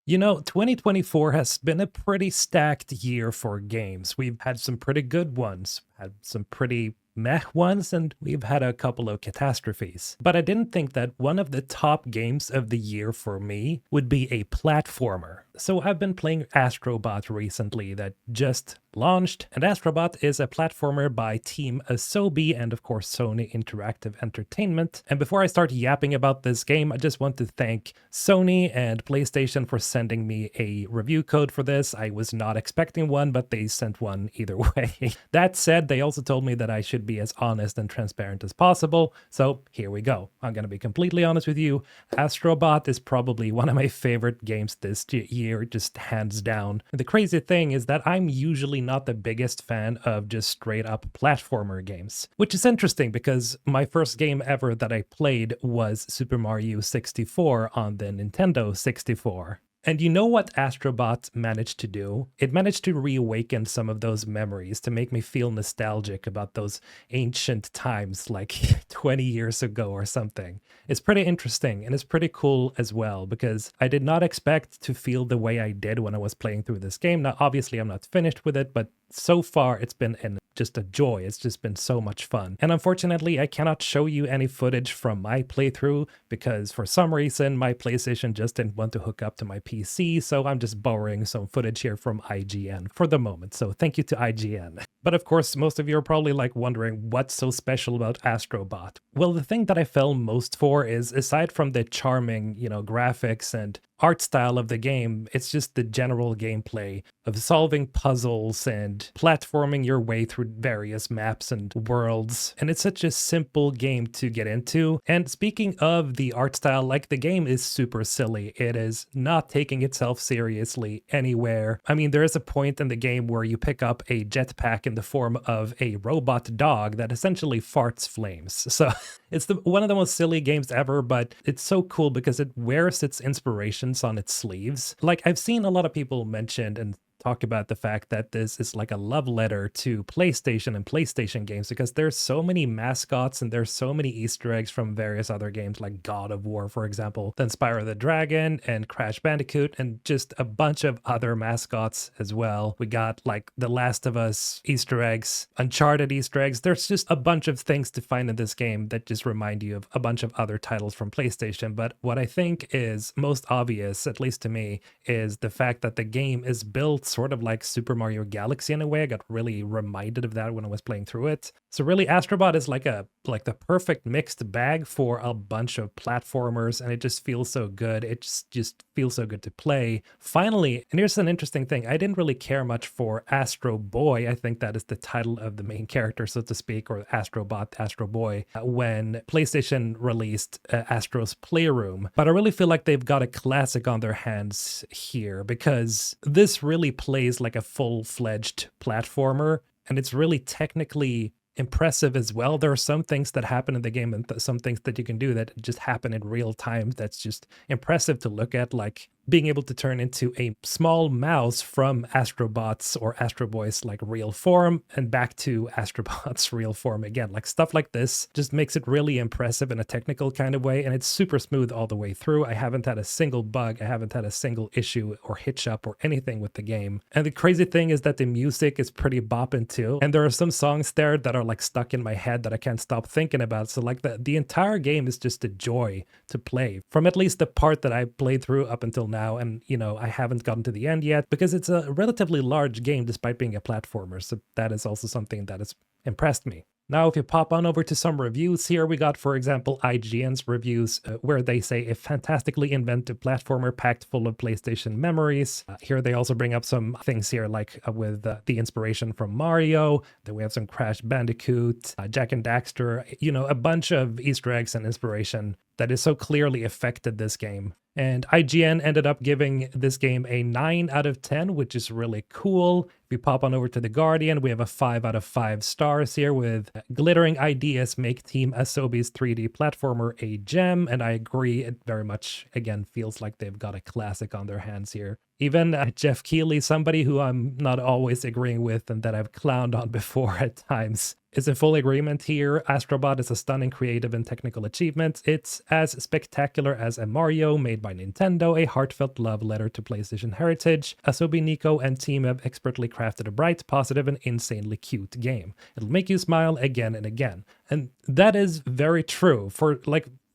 You know, 2024 has been a pretty stacked year for games. We've had some pretty good ones, had some pretty meh ones, and we've had a couple of catastrophes. But I didn't think that one of the top games of the year for me would be a platformer. So I've been playing Astro recently that just launched, and Astro is a platformer by Team Asobi and of course Sony Interactive Entertainment. And before I start yapping about this game, I just want to thank Sony and PlayStation for sending me a review code for this. I was not expecting one, but they sent one either way. That said, they also told me that I should be as honest and transparent as possible, so here we go. I'm gonna be completely honest with you. Astro is probably one of my favorite games this year, just hands down. And the crazy thing is that I'm usually not the biggest fan of just straight up platformer games, which is interesting because my first game ever that I played was Super Mario 64 on the Nintendo 64. And you know what Astrobot managed to do? It managed to reawaken some of those memories to make me feel nostalgic about those ancient times like 20 years ago or something. It's pretty interesting and it's pretty cool as well because I did not expect to feel the way I did when I was playing through this game. Now, obviously, I'm not finished with it, but so far it's been just a joy. It's just been so much fun. And unfortunately, I cannot show you any footage from my playthrough because for some reason my PlayStation just didn't want to hook up to my PC, so I'm just borrowing some footage here from IGN for the moment. So thank you to IGN. But of course, most of you are probably like wondering what's so special about Astrobot. Well, the thing that I fell most for is, aside from the charming, graphics and art style of the game, it's just the general gameplay of solving puzzles and platforming your way through various maps and worlds. And it's such a simple game to get into. And speaking of the art style, like, the game is super silly. It is not taking itself seriously anywhere. I mean, there is a point in the game where you pick up a jetpack in the form of a robot dog that essentially farts flames. So it's one of the most silly games ever, but it's so cool because it wears its inspirations on its sleeves. Like, I've seen a lot of people mention and talk about the fact that this is like a love letter to PlayStation and PlayStation games because there's so many mascots and there's so many Easter eggs from various other games like God of War, for example, then Spyro the Dragon and Crash Bandicoot, and just a bunch of other mascots as well. We got like The Last of Us Easter eggs, Uncharted Easter eggs. There's just a bunch of things to find in this game that just remind you of a bunch of other titles from PlayStation. But what I think is most obvious, at least to me, is the fact that the game is built sort of like Super Mario Galaxy in a way. I got really reminded of that when I was playing through it. So really, Astrobot is like the perfect mixed bag for a bunch of platformers, and it just feels so good. It just feels so good to play. Finally, and here's an interesting thing, I didn't really care much for Astro Boy. I think that is the title of the main character, so to speak, or Astrobot, Astro Boy, when PlayStation released Astro's Playroom. But I really feel like they've got a classic on their hands here because this really plays like a full-fledged platformer, and it's really technically impressive as well. There are some things that happen in the game and some things that you can do that just happen in real time that's just impressive to look at, like being able to turn into a small mouse from Astrobot's or Astro Boy's like real form and back to Astrobot's real form again. Like, stuff like this just makes it really impressive in a technical kind of way, and it's super smooth all the way through. I haven't had a single bug, I haven't had a single issue or hitch up or anything with the game. And the crazy thing is that the music is pretty bopping too, and there are some songs there that are like stuck in my head that I can't stop thinking about. So like the entire game is just a joy to play, from at least the part that I played through up until now. And I haven't gotten to the end yet because it's a relatively large game despite being a platformer, so that is also something that has impressed me. Now, if you pop on over to some reviews here, we got, for example, IGN's reviews where they say a fantastically inventive platformer packed full of PlayStation memories. Here they also bring up some things here like with the inspiration from Mario. Then we have some Crash Bandicoot, Jak and Daxter, a bunch of Easter eggs and inspiration that is so clearly affected this game. And IGN ended up giving this game a 9 out of 10, which is really cool. If you pop on over to The Guardian, we have a 5 out of 5 stars here with glittering ideas make Team Asobi's 3D platformer a gem. And I agree, it very much, again, feels like they've got a classic on their hands here. Even Jeff Keighley, somebody who I'm not always agreeing with and that I've clowned on before at times, is in full agreement here. Astrobot is a stunning creative and technical achievement. It's as spectacular as a Mario made by Nintendo, a heartfelt love letter to PlayStation heritage. Asobi Nico and team have expertly crafted a bright, positive, and insanely cute game. It'll make you smile again and again. And that is very true. For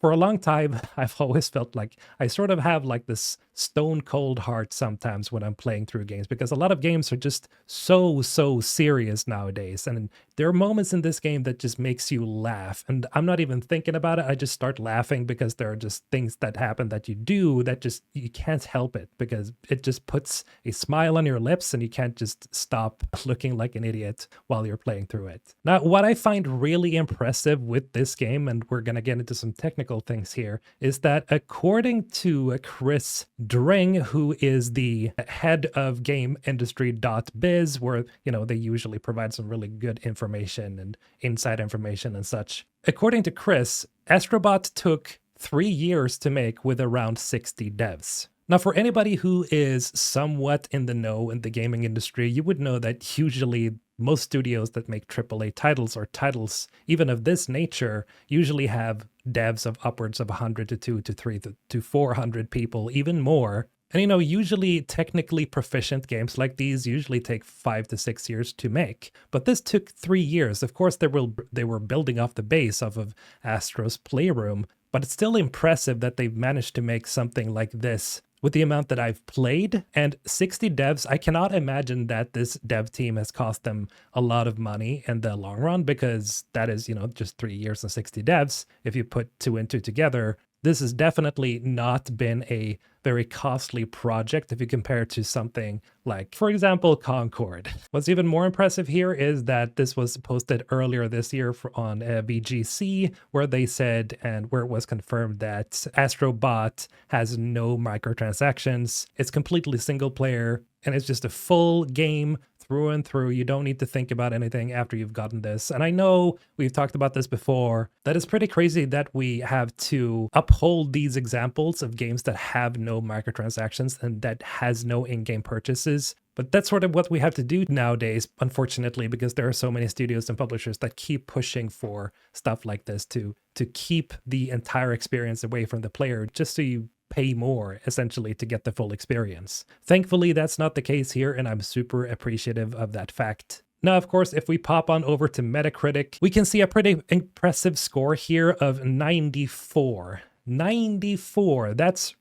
a long time, I've always felt like I sort of have like this stone cold heart sometimes when I'm playing through games, because a lot of games are just so serious nowadays. And there are moments in this game that just makes you laugh. And I'm not even thinking about it. I just start laughing because there are just things that happen that you do that just, you can't help it, because it just puts a smile on your lips and you can't just stop looking like an idiot while you're playing through it. Now, what I find really impressive with this game, and we're going to get into some technical things here, is that according to Chris Dring, who is the head of GameIndustry.biz, where, you know, they usually provide some really good information and inside information and such. According to Chris, Astrobot took 3 years to make with around 60 devs. Now, for anybody who is somewhat in the know in the gaming industry, you would know that usually most studios that make AAA titles, or titles even of this nature, usually have devs of upwards of 100 to 2 to 3 to 400 people, even more. And, you know, usually technically proficient games like these usually take 5 to 6 years to make. But this took 3 years. Of course, they were building off the base of Astro's Playroom, but it's still impressive that they've managed to make something like this with the amount that I've played. And 60 devs, I cannot imagine that this dev team has cost them a lot of money in the long run, because that is, you know, just 3 years and 60 devs. If you put 2 and 2 together, this has definitely not been a very costly project if you compare it to something like, for example, Concord. What's even more impressive here is that this was posted earlier this year on VGC, where they said, and where it was confirmed, that Astrobot has no microtransactions. It's completely single player, and it's just a full game through and through. You don't need to think about anything after you've gotten this. And I know we've talked about this before, that it's pretty crazy that we have to uphold these examples of games that have no microtransactions and that has no in-game purchases. But that's sort of what we have to do nowadays, unfortunately, because there are so many studios and publishers that keep pushing for stuff like this to keep the entire experience away from the player, just so you pay more, essentially, to get the full experience. Thankfully, that's not the case here, and I'm super appreciative of that fact. Now, of course, if we pop on over to Metacritic, we can see a pretty impressive score here of 94. 94! That's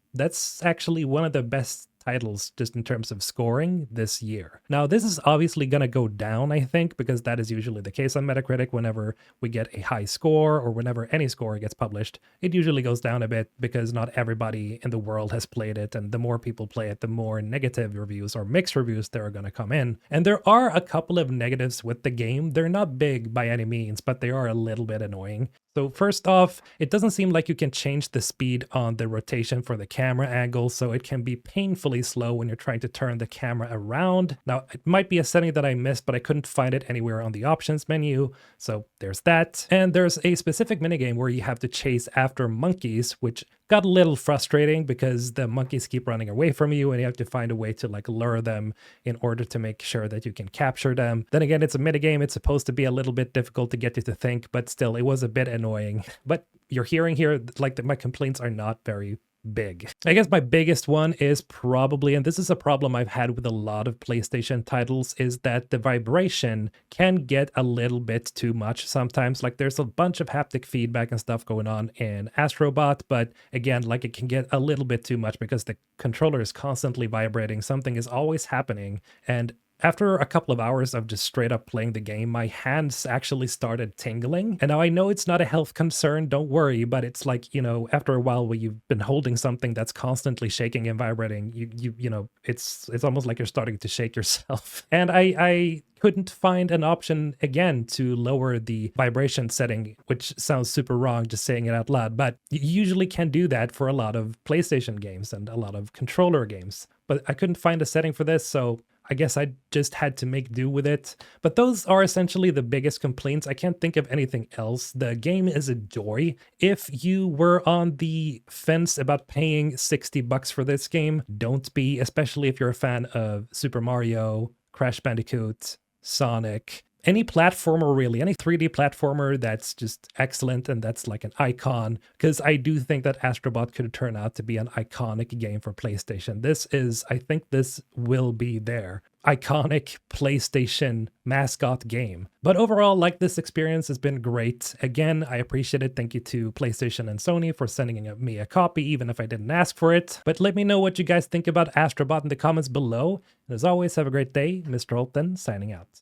actually one of the best titles just in terms of scoring this year. Now, this is obviously going to go down, I think, because that is usually the case on Metacritic. Whenever we get a high score, or whenever any score gets published, it usually goes down a bit, because not everybody in the world has played it, and the more people play it, the more negative reviews or mixed reviews there are going to come in. And there are a couple of negatives with the game. They're not big by any means, but they are a little bit annoying. So first off, it doesn't seem like you can change the speed on the rotation for the camera angle, so it can be painfully slow when you're trying to turn the camera around. Now, it might be a setting that I missed, but I couldn't find it anywhere on the options menu, so there's that. And there's a specific minigame where you have to chase after monkeys, which got a little frustrating because the monkeys keep running away from you, and you have to find a way to like lure them in order to make sure that you can capture them. Then again, it's a minigame. It's supposed to be a little bit difficult to get you to think, but still, it was a bit annoying. But you're hearing here, like, that my complaints are not very big. I guess my biggest one is probably, and this is a problem I've had with a lot of PlayStation titles, is that the vibration can get a little bit too much sometimes. Like, there's a bunch of haptic feedback and stuff going on in Astrobot, but again, like, it can get a little bit too much because the controller is constantly vibrating. Something is always happening, and after a couple of hours of just straight up playing the game, my hands actually started tingling. And now I know it's not a health concern, don't worry, but it's like, you know, after a while where you've been holding something that's constantly shaking and vibrating, you know, it's almost like you're starting to shake yourself. And I couldn't find an option, again, to lower the vibration setting, which sounds super wrong just saying it out loud, but you usually can do that for a lot of PlayStation games and a lot of controller games. But I couldn't find a setting for this, so I guess I just had to make do with it. But those are essentially the biggest complaints. I can't think of anything else. The game is a joy. If you were on the fence about paying $60 for this game, don't be, especially if you're a fan of Super Mario, Crash Bandicoot, Sonic, any platformer really, any 3D platformer that's just excellent and that's like an icon, because I do think that Astrobot could turn out to be an iconic game for PlayStation. I think this will be their iconic PlayStation mascot game. But overall, like, this experience has been great. Again, I appreciate it. Thank you to PlayStation and Sony for sending me a copy, even if I didn't ask for it. But let me know what you guys think about Astrobot in the comments below. And as always, have a great day. Mr. Holton signing out.